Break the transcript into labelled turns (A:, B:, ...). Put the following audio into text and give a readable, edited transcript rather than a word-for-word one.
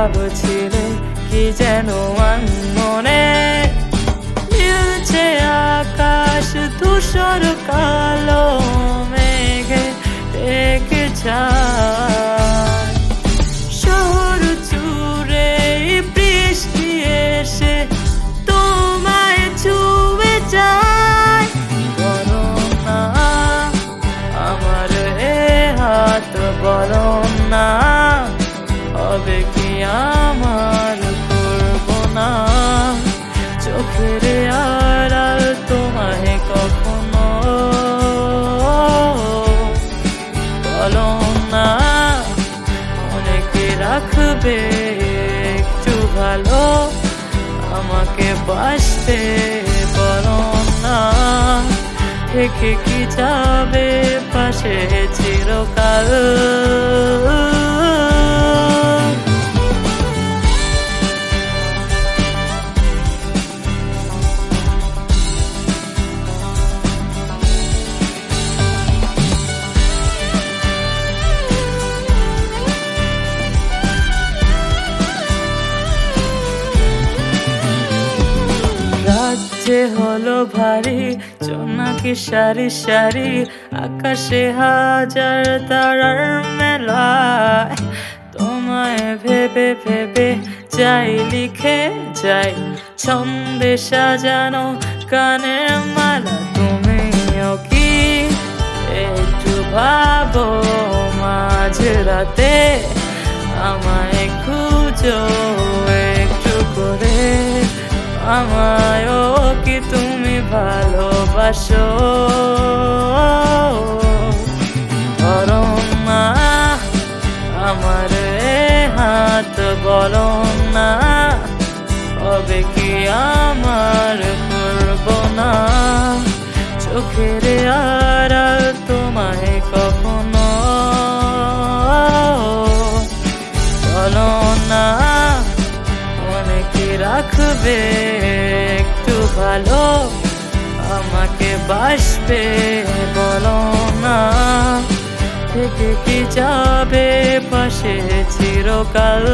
A: ভাবছিলে কি যেন মনে মিলছে আকাশ ধূসর কালো মেঘে ঢেকে যায় শহর জুড়ে বৃষ্টি এসে তোমায় ছুঁয়ে যায় বলো না আমার এ হাত বলো না হবে কি আমার করব না চোখের আড়াল তোমায় কখনো বলো না অনেকে রাখবে একটু ভালো আমাকে বাসতে বলো না থেকে কি যাবে পাশে চিরকাল রাজ্যে হলো ভারী জোনাকি সারি সারি আকাশে হাজার তারার মেলায় তোমায় ভেবে ভেবে যাই লিখে যাই ছন্দে সাজানো গানের মালা তুমিও কি একটু ভাবো মাঝরাতে আমায় খুঁজো একটু করে আমায়ও কি তুমি ভালোবাসো ধরো না আমার এ হাত বলো না হবে কি আমার করব না চোখের আড়াল তোমায় কখনো বলো না অনেকে রাখবে একটু ভালো আমাকে বাসবে বলো না থেকে কি যাবে পাশে চিরকাল